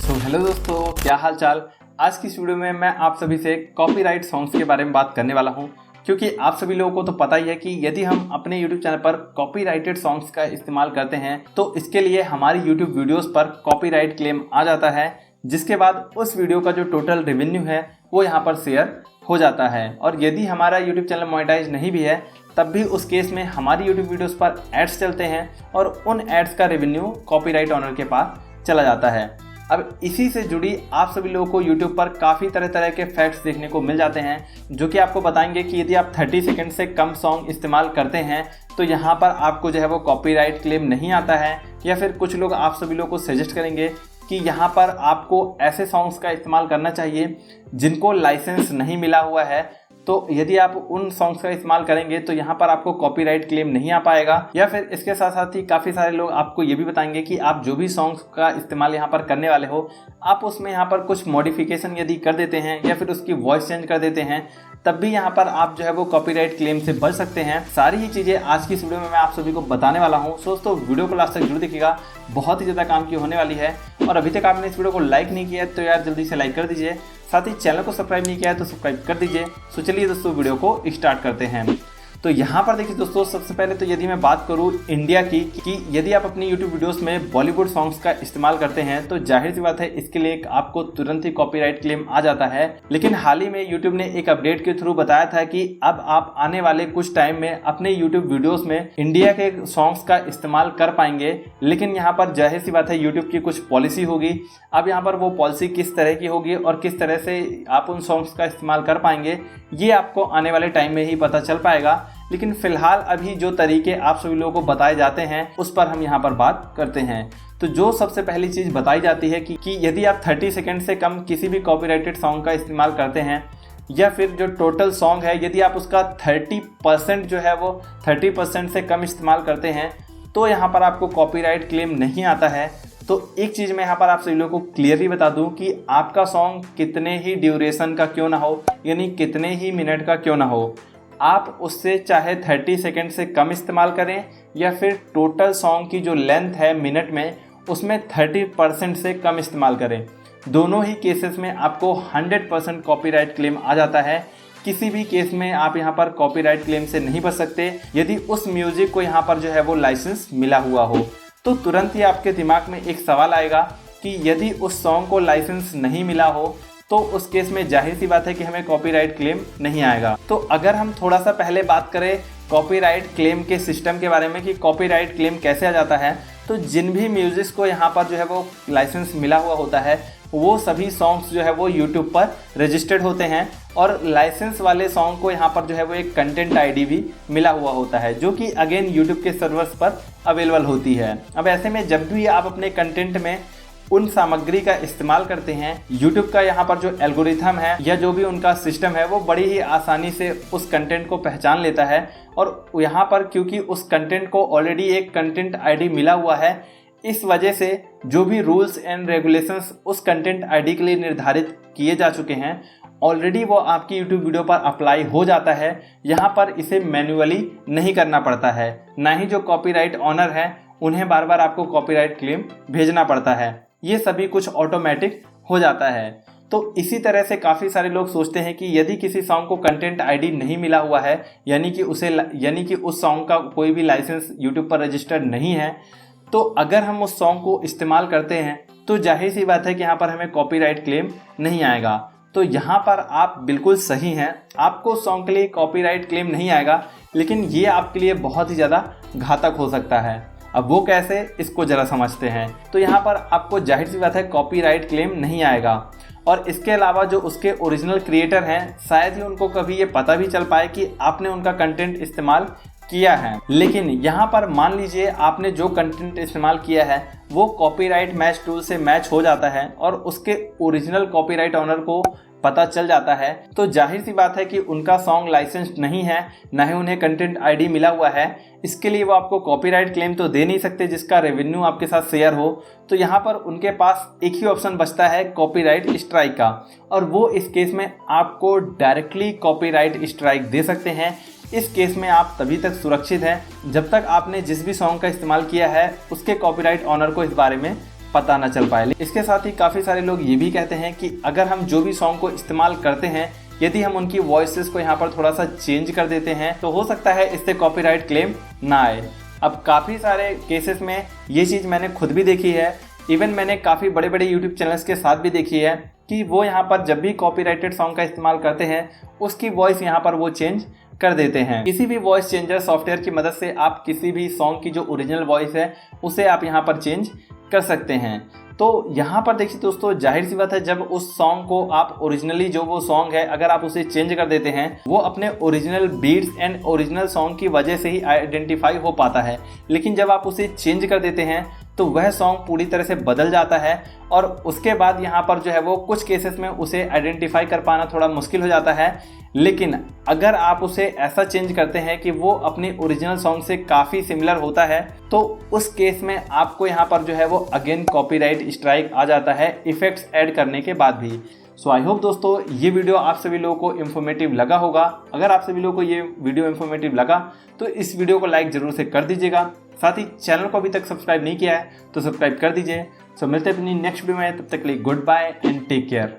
Hello दोस्तों, क्या हाल चाल। आज की इस वीडियो में मैं आप सभी से कॉपीराइट सॉन्ग्स के बारे में बात करने वाला हूं, क्योंकि आप सभी लोगों को तो पता ही है कि यदि हम अपने YouTube चैनल पर कॉपीराइटेड सॉन्ग्स का इस्तेमाल करते हैं तो इसके लिए हमारी YouTube वीडियोस पर कॉपीराइट क्लेम आ जाता है, जिसके बाद उस वीडियो का जो टोटल रेवेन्यू है वो यहाँ पर शेयर हो जाता है। और यदि हमारा YouTube चैनल मोनेटाइज नहीं भी है तब भी उस केस में हमारी YouTube वीडियोस पर एड्स चलते हैं और उन एड्स का रेवेन्यू कॉपीराइट ऑनर के पास चला जाता है। अब इसी से जुड़ी आप सभी लोगों को YouTube पर काफ़ी तरह तरह के फैक्ट्स देखने को मिल जाते हैं, जो कि आपको बताएंगे कि यदि आप 30 सेकंड से कम सॉन्ग इस्तेमाल करते हैं तो यहाँ पर आपको जो है वो कॉपीराइट क्लेम नहीं आता है। या फिर कुछ लोग आप सभी लोगों को सजेस्ट करेंगे कि यहाँ पर आपको ऐसे सॉन्ग्स का इस्तेमाल करना चाहिए जिनको लाइसेंस नहीं मिला हुआ है, तो यदि आप उन सॉन्ग्स का इस्तेमाल करेंगे तो यहाँ पर आपको कॉपीराइट क्लेम नहीं आ पाएगा। या फिर इसके साथ साथ ही काफ़ी सारे लोग आपको ये भी बताएंगे कि आप जो भी सॉन्ग्स का इस्तेमाल यहाँ पर करने वाले हो, आप उसमें यहाँ पर कुछ मॉडिफिकेशन यदि कर देते हैं या फिर उसकी वॉइस चेंज कर देते हैं तब भी यहाँ पर आप जो है वो कॉपीराइट क्लेम से बच सकते हैं। सारी ही चीज़ें आज की इस वीडियो में मैं आप सभी को बताने वाला हूँ। दोस्तों वीडियो को लास्ट तक जरूर देखिएगा, बहुत ही ज़्यादा काम की होने वाली है। और अभी तक आपने इस वीडियो को लाइक नहीं किया है तो यार जल्दी से लाइक कर दीजिए, साथ ही चैनल को सब्सक्राइब नहीं किया है तो सब्सक्राइब कर दीजिए। तो चलिए दोस्तों वीडियो को स्टार्ट करते हैं। तो यहाँ पर देखिए दोस्तों, सबसे पहले तो यदि मैं बात करूँ इंडिया की कि यदि आप अपनी YouTube वीडियोस में बॉलीवुड सॉन्ग्स का इस्तेमाल करते हैं तो जाहिर सी बात है इसके लिए आपको तुरंत ही कॉपीराइट क्लेम आ जाता है। लेकिन हाल ही में YouTube ने एक अपडेट के थ्रू बताया था कि अब आप आने वाले कुछ टाइम में अपने YouTube वीडियोस में इंडिया के सॉन्ग्स का इस्तेमाल कर पाएंगे। लेकिन यहाँ पर जाहिर सी बात है YouTube की कुछ पॉलिसी होगी। अब यहाँ पर वो पॉलिसी किस तरह की होगी और किस तरह से आप उन सॉन्ग्स का इस्तेमाल कर पाएंगे ये आपको आने वाले टाइम में ही पता चल पाएगा। लेकिन फिलहाल अभी जो तरीके आप सभी लोगों को बताए जाते हैं उस पर हम यहाँ पर बात करते हैं। तो जो सबसे पहली चीज़ बताई जाती है कि यदि आप 30 सेकंड से कम किसी भी कॉपीराइटेड सॉन्ग का इस्तेमाल करते हैं या फिर जो टोटल सॉन्ग है यदि आप उसका 30% जो है वो 30% से कम इस्तेमाल करते हैं तो यहाँ पर आपको कॉपीराइट क्लेम नहीं आता है। तो एक चीज़ मैं यहाँ पर आप सभी लोगों को क्लियरली बता दूं कि आपका सॉन्ग कितने ही ड्यूरेशन का क्यों ना हो, यानी कितने ही मिनट का क्यों ना हो, आप उससे चाहे 30 सेकंड से कम इस्तेमाल करें या फिर टोटल सॉन्ग की जो लेंथ है मिनट में उसमें 30% से कम इस्तेमाल करें, दोनों ही केसेस में आपको 100% कॉपीराइट क्लेम आ जाता है। किसी भी केस में आप यहाँ पर कॉपीराइट क्लेम से नहीं बच सकते यदि उस म्यूजिक को यहाँ पर जो है वो लाइसेंस मिला हुआ हो। तो तुरंत ही आपके दिमाग में एक सवाल आएगा कि यदि उस सॉन्ग को लाइसेंस नहीं मिला हो तो उस केस में जाहिर सी बात है कि हमें कॉपीराइट क्लेम नहीं आएगा। तो अगर हम थोड़ा सा पहले बात करें कॉपीराइट क्लेम के सिस्टम के बारे में कि कॉपीराइट क्लेम कैसे आ जाता है, तो जिन भी म्यूजिक को यहाँ पर जो है वो लाइसेंस मिला हुआ होता है वो सभी सॉन्ग्स जो है वो YouTube पर रजिस्टर्ड होते हैं और लाइसेंस वाले सॉन्ग को यहाँ पर जो है वो एक कंटेंट आईडी भी मिला हुआ होता है जो कि अगेन YouTube के सर्वर्स पर अवेलेबल होती है। अब ऐसे में जब भी आप अपने कंटेंट में उन सामग्री का इस्तेमाल करते हैं, YouTube का यहाँ पर जो एल्गोरिथम है या जो भी उनका सिस्टम है वो बड़ी ही आसानी से उस कंटेंट को पहचान लेता है। और यहाँ पर क्योंकि उस कंटेंट को ऑलरेडी एक कंटेंट आईडी मिला हुआ है, इस वजह से जो भी रूल्स एंड रेगुलेशंस उस कंटेंट आईडी के लिए निर्धारित किए जा चुके हैं ऑलरेडी वो आपकी YouTube वीडियो पर अप्लाई हो जाता है। यहाँ पर इसे मैन्युअली नहीं करना पड़ता है, ना ही जो कॉपीराइट ऑनर है उन्हें बार बार आपको कॉपीराइट क्लेम भेजना पड़ता है। ये सभी कुछ ऑटोमेटिक हो जाता है। तो इसी तरह से काफ़ी सारे लोग सोचते हैं कि यदि किसी सॉन्ग को कंटेंट आईडी नहीं मिला हुआ है यानी कि उस सॉन्ग का कोई भी लाइसेंस YouTube पर रजिस्टर्ड नहीं है, तो अगर हम उस सॉन्ग को इस्तेमाल करते हैं तो जाहिर सी बात है कि यहाँ पर हमें कॉपीराइट क्लेम नहीं आएगा। तो यहाँ पर आप बिल्कुल सही हैं, आपको सॉन्ग के लिए कॉपीराइट क्लेम नहीं आएगा, लेकिन ये आपके लिए बहुत ही ज़्यादा घातक हो सकता है। अब वो कैसे, इसको ज़रा समझते हैं। तो यहाँ पर आपको जाहिर सी बात है कॉपीराइट क्लेम नहीं आएगा और इसके अलावा जो उसके ओरिजिनल क्रिएटर हैं शायद ही उनको कभी ये पता भी चल पाए कि आपने उनका कंटेंट इस्तेमाल किया है। लेकिन यहाँ पर मान लीजिए आपने जो कंटेंट इस्तेमाल किया है वो कॉपीराइट मैच टूल से मैच हो जाता है और उसके ओरिजिनल कॉपीराइट ऑनर को पता चल जाता है, तो जाहिर सी बात है कि उनका सॉन्ग लाइसेंस्ड नहीं है, ना ही उन्हें कंटेंट आईडी मिला हुआ है। इसके लिए वो आपको कॉपीराइट क्लेम तो दे नहीं सकते जिसका रेवेन्यू आपके साथ शेयर हो। तो यहाँ पर उनके पास एक ही ऑप्शन बचता है कॉपीराइट स्ट्राइक का, और वो इस केस में आपको डायरेक्टली कॉपीराइट स्ट्राइक दे सकते हैं। इस केस में आप तभी तक सुरक्षित हैं जब तक आपने जिस भी सॉन्ग का इस्तेमाल किया है उसके कॉपीराइट ऑनर को इस बारे में पता न चल पाए। इसके साथ ही काफ़ी सारे लोग ये भी कहते हैं कि अगर हम जो भी सॉन्ग को इस्तेमाल करते हैं, यदि हम उनकी वॉइसेस को यहाँ पर थोड़ा सा चेंज कर देते हैं तो हो सकता है इससे कॉपीराइट क्लेम ना आए। अब काफ़ी सारे केसेस में ये चीज़ मैंने खुद भी देखी है, इवन मैंने काफ़ी बड़े बड़े यूट्यूब चैनल्स के साथ भी देखी है कि वो यहाँ पर जब भी कॉपीराइटेड सॉन्ग का इस्तेमाल करते हैं उसकी वॉइस यहाँ पर वो चेंज कर देते हैं। किसी भी वॉइस चेंजर सॉफ्टवेयर की मदद से आप किसी भी सॉन्ग की जो ओरिजिनल वॉइस है उसे आप यहाँ पर चेंज कर सकते हैं। तो यहाँ पर देखिए दोस्तों, जाहिर सी बात है जब उस सॉन्ग को आप ओरिजिनली जो वो सॉन्ग है अगर आप उसे चेंज कर देते हैं, वो अपने original beats and original song की वजह से ही आइडेंटिफाई हो पाता है। लेकिन जब आप उसे चेंज कर देते हैं तो वह सॉन्ग पूरी तरह से बदल जाता है और उसके बाद यहाँ पर जो है वो कुछ केसेस में उसे आइडेंटिफाई कर पाना थोड़ा मुश्किल हो जाता है। लेकिन अगर आप उसे ऐसा चेंज करते हैं कि वो अपनी ओरिजिनल सॉन्ग से काफ़ी सिमिलर होता है तो उस केस में आपको यहाँ पर जो है वो अगेन कॉपीराइट स्ट्राइक आ जाता है इफेक्ट्स ऐड करने के बाद भी। सो आई होप दोस्तों ये वीडियो आप सभी लोगों को इन्फॉर्मेटिव लगा होगा। अगर आप सभी लोगों को ये वीडियो इन्फॉर्मेटिव लगा तो इस वीडियो को लाइक ज़रूर से कर दीजिएगा। साथ ही चैनल को अभी तक सब्सक्राइब नहीं किया है तो सब्सक्राइब कर दीजिए। सो मिलते हैं अपनी नेक्स्ट वीडियो में, तब तक के लिए good bye and take care.